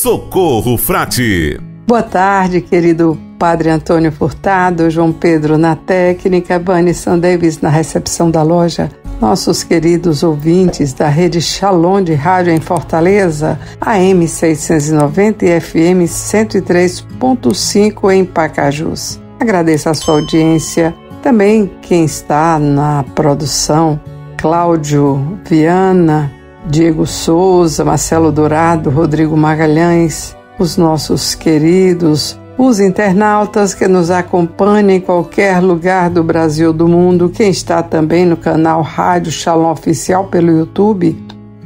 Socorro Frade. Boa tarde, querido Padre Antônio Furtado, João Pedro na técnica, Bani Davis na recepção da loja, nossos queridos ouvintes da rede Shalom de rádio em Fortaleza, AM 690 e FM 103.5 em Pacajus. Agradeço a sua audiência, também quem está na produção, Cláudio Viana, Diego Souza, Marcelo Dourado, Rodrigo Magalhães, os nossos queridos, os internautas que nos acompanham em qualquer lugar do Brasil ou do mundo, quem está também no canal Rádio Shalom Oficial pelo YouTube,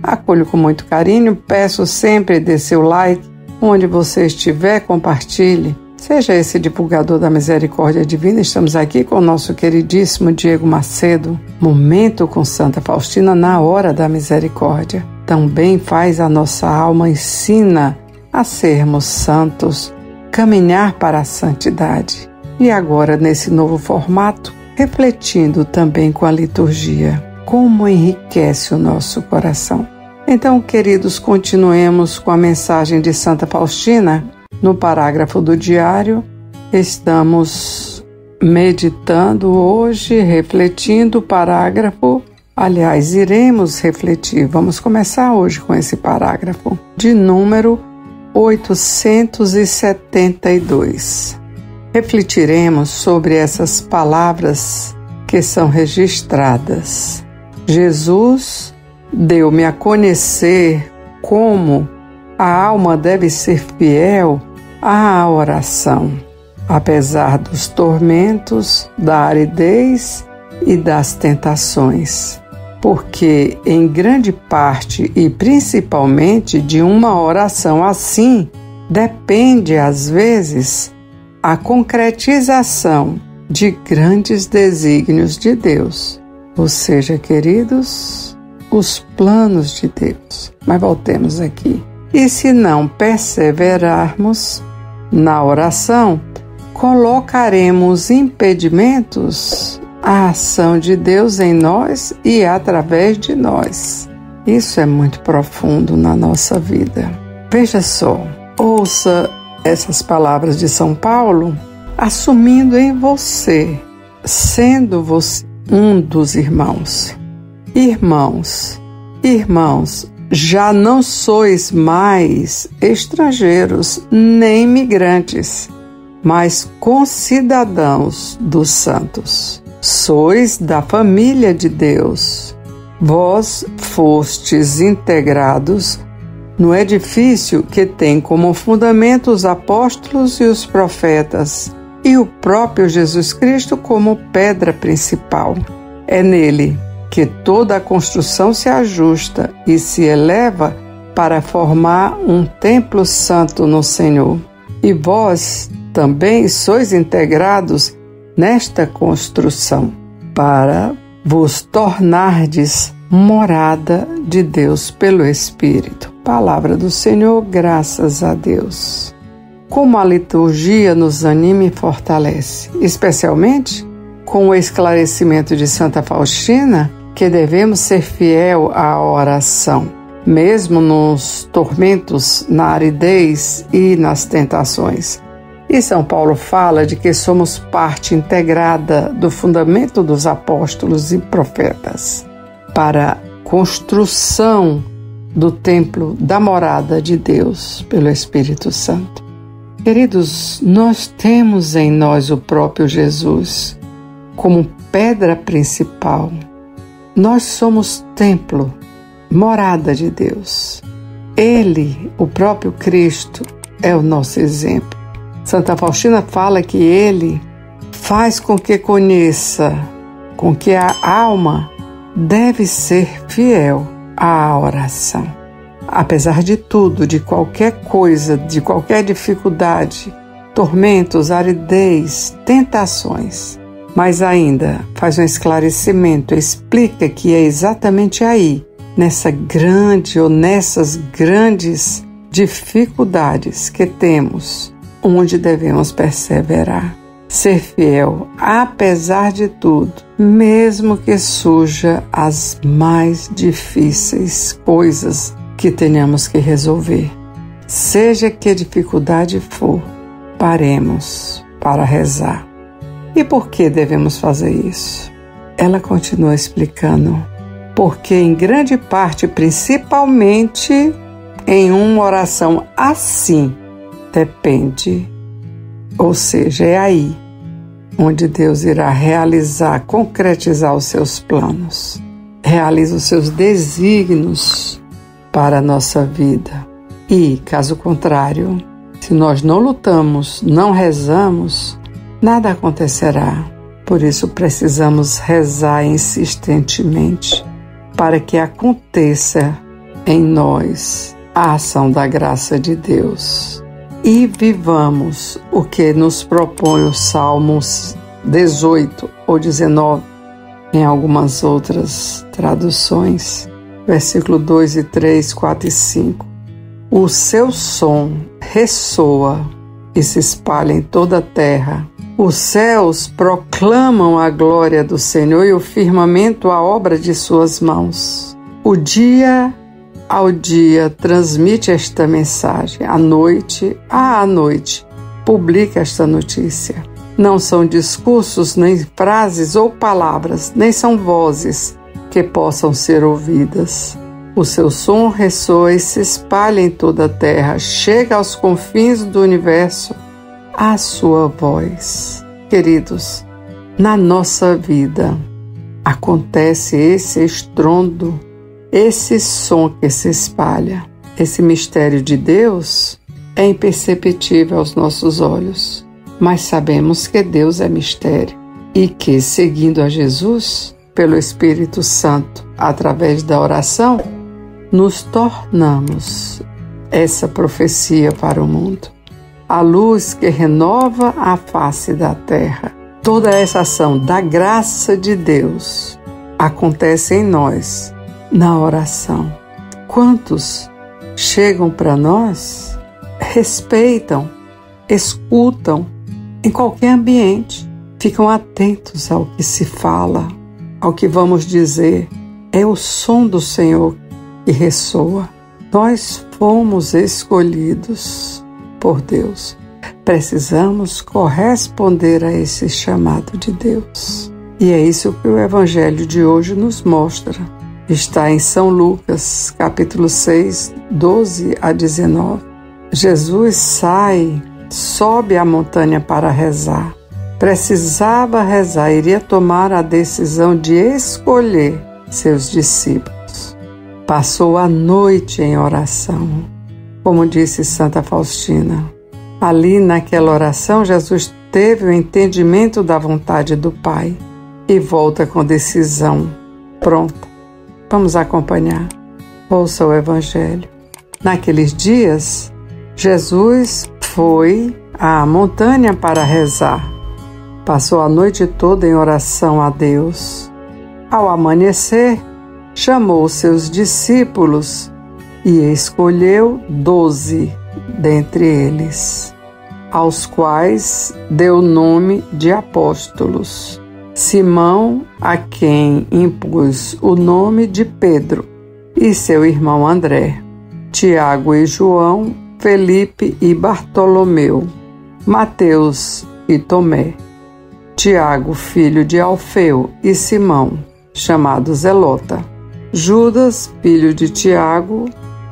acolho com muito carinho, peço sempre dê seu like, onde você estiver, compartilhe, seja esse divulgador da misericórdia divina. Estamos aqui com o nosso queridíssimo Diego Macedo, Momento com Santa Faustina na hora da misericórdia. Também faz a nossa alma, ensina a sermos santos, caminhar para a santidade. E agora, nesse novo formato, refletindo também com a liturgia, como enriquece o nosso coração. Então, queridos, continuemos com a mensagem de Santa Faustina. No parágrafo do diário, estamos meditando hoje, refletindo o parágrafo. Aliás, iremos refletir, vamos começar hoje com esse parágrafo, de número 872. Refletiremos sobre essas palavras que são registradas. Jesus deu-me a conhecer como a alma deve ser fiel à oração, apesar dos tormentos, da aridez e das tentações. Porque em grande parte e principalmente de uma oração assim, depende às vezes a concretização de grandes desígnios de Deus, ou seja, queridos, os planos de Deus. Mas voltemos aqui. E se não perseverarmos na oração, colocaremos impedimentos à ação de Deus em nós e através de nós. Isso é muito profundo na nossa vida. Veja só, ouça essas palavras de São Paulo, assumindo em você, sendo você um dos irmãos. Irmãos, já não sois mais estrangeiros nem migrantes, mas concidadãos dos santos. Sois da família de Deus. Vós fostes integrados no edifício que tem como fundamento os apóstolos e os profetas, e o próprio Jesus Cristo como pedra principal. É nele que toda a construção se ajusta e se eleva para formar um templo santo no Senhor. E vós também sois integrados nesta construção, para vos tornardes morada de Deus pelo Espírito. Palavra do Senhor, graças a Deus. Como a liturgia nos anima e fortalece, especialmente com o esclarecimento de Santa Faustina, que devemos ser fiel à oração, mesmo nos tormentos, na aridez e nas tentações. E São Paulo fala de que somos parte integrada do fundamento dos apóstolos e profetas para a construção do templo da morada de Deus pelo Espírito Santo. Queridos, nós temos em nós o próprio Jesus como pedra principal. Nós somos templo, morada de Deus. Ele, o próprio Cristo, é o nosso exemplo. Santa Faustina fala que ele faz com que conheça, com que a alma deve ser fiel à oração. Apesar de tudo, de qualquer coisa, de qualquer dificuldade, tormentos, aridez, tentações, mas ainda faz um esclarecimento, explica que é exatamente aí, nessa grande ou nessas grandes dificuldades que temos, onde devemos perseverar, ser fiel, apesar de tudo, mesmo que surja as mais difíceis coisas que tenhamos que resolver. seja que dificuldade for, paremos para rezar. E por que devemos fazer isso? Ela continua explicando. Porque em grande parte, principalmente em uma oração assim, depende, ou seja, é aí onde Deus irá realizar, concretizar os seus planos, realiza os seus desígnios para a nossa vida. E, caso contrário, se nós não lutamos, não rezamos, nada acontecerá. Por isso precisamos rezar insistentemente para que aconteça em nós a ação da graça de Deus. E vivamos o que nos propõe os Salmos 18 ou 19, em algumas outras traduções, versículo 2 e 3, 4 e 5. O seu som ressoa e se espalha em toda a terra. Os céus proclamam a glória do Senhor e o firmamento a obra de suas mãos. O dia ao dia transmite esta mensagem, à noite publica esta notícia. Não são discursos, nem frases ou palavras, nem são vozes que possam ser ouvidas. O seu som ressoa e se espalha em toda a terra, chega aos confins do universo a sua voz. Queridos, na nossa vida acontece esse estrondo, esse som que se espalha. Esse mistério de Deus é imperceptível aos nossos olhos, mas sabemos que Deus é mistério e que, seguindo a Jesus, pelo Espírito Santo, através da oração, nos tornamos essa profecia para o mundo. A luz que renova a face da terra. Toda essa ação da graça de Deus acontece em nós, na oração. Quantos chegam para nós, respeitam, escutam em qualquer ambiente, ficam atentos ao que se fala, ao que vamos dizer. É o som do Senhor que ressoa. Nós fomos escolhidos por Deus. Precisamos corresponder a esse chamado de Deus. E é isso que o Evangelho de hoje nos mostra. Está em São Lucas, capítulo 6, 12 a 19. Jesus sobe a montanha para rezar. Precisava rezar, iria tomar a decisão de escolher seus discípulos. Passou a noite em oração, como disse Santa Faustina. Ali, naquela oração, Jesus teve o entendimento da vontade do Pai e volta com decisão pronta. Vamos acompanhar. Ouça o Evangelho. Naqueles dias, Jesus foi à montanha para rezar. Passou a noite toda em oração a Deus. Ao amanhecer, chamou seus discípulos e escolheu 12 dentre eles, aos quais deu o nome de apóstolos. Simão, a quem impôs o nome de Pedro, e seu irmão André, Tiago e João, Felipe e Bartolomeu, Mateus e Tomé, Tiago, filho de Alfeu, e Simão, chamado Zelota, Judas, filho de Tiago,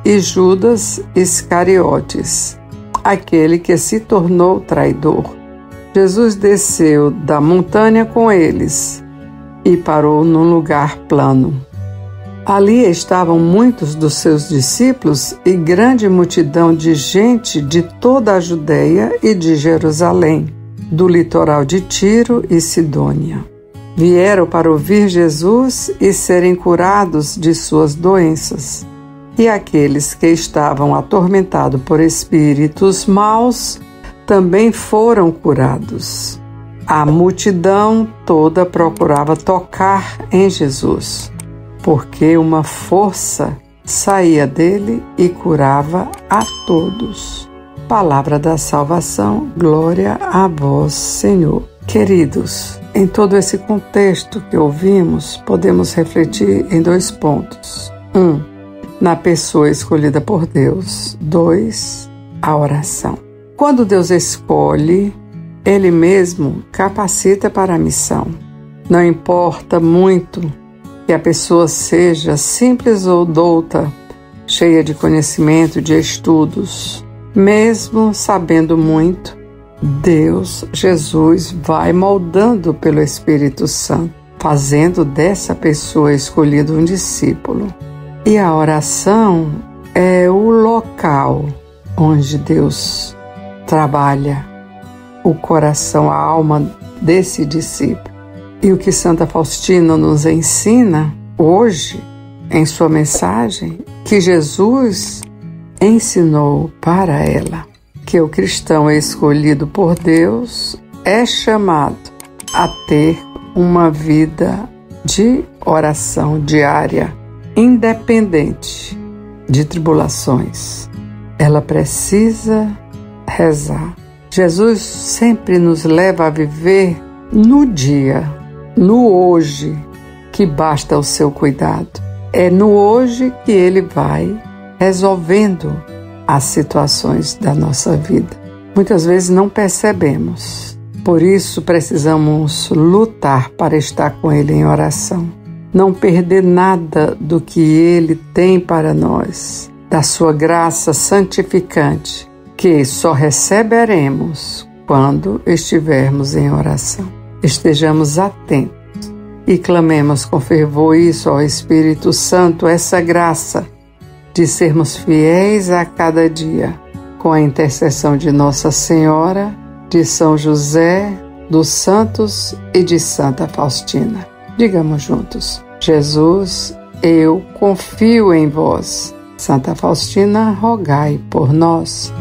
e Judas Iscariotes, aquele que se tornou traidor. Jesus desceu da montanha com eles e parou num lugar plano. Ali estavam muitos dos seus discípulos e grande multidão de gente de toda a Judeia e de Jerusalém, do litoral de Tiro e Sidônia. Vieram para ouvir Jesus e serem curados de suas doenças. E aqueles que estavam atormentados por espíritos maus também foram curados. A multidão toda procurava tocar em Jesus, porque uma força saía dele e curava a todos. Palavra da salvação, glória a vós, Senhor. Queridos, em todo esse contexto que ouvimos, podemos refletir em 2 pontos. na pessoa escolhida por Deus. 2. A oração. Quando Deus escolhe, Ele mesmo capacita para a missão. Não importa muito que a pessoa seja simples ou douta, cheia de conhecimento, de estudos. Mesmo sabendo muito, Deus, Jesus, vai moldando pelo Espírito Santo, fazendo dessa pessoa escolhida um discípulo. E a oração é o local onde Deus trabalha o coração, a alma desse discípulo. E o que Santa Faustina nos ensina hoje, em sua mensagem, que Jesus ensinou para ela, que o cristão escolhido por Deus é chamado a ter uma vida de oração diária, independente de tribulações. Ela precisa rezar. Jesus sempre nos leva a viver no dia, no hoje, que basta o seu cuidado. É no hoje que Ele vai resolvendo as situações da nossa vida. Muitas vezes não percebemos. Por isso precisamos lutar para estar com Ele em oração. Não perder nada do que Ele tem para nós, da sua graça santificante, que só receberemos quando estivermos em oração. Estejamos atentos e clamemos com fervor isso ao Espírito Santo, essa graça de sermos fiéis a cada dia, com a intercessão de Nossa Senhora, de São José, dos santos e de Santa Faustina. Digamos juntos: Jesus, eu confio em vós. Santa Faustina, rogai por nós.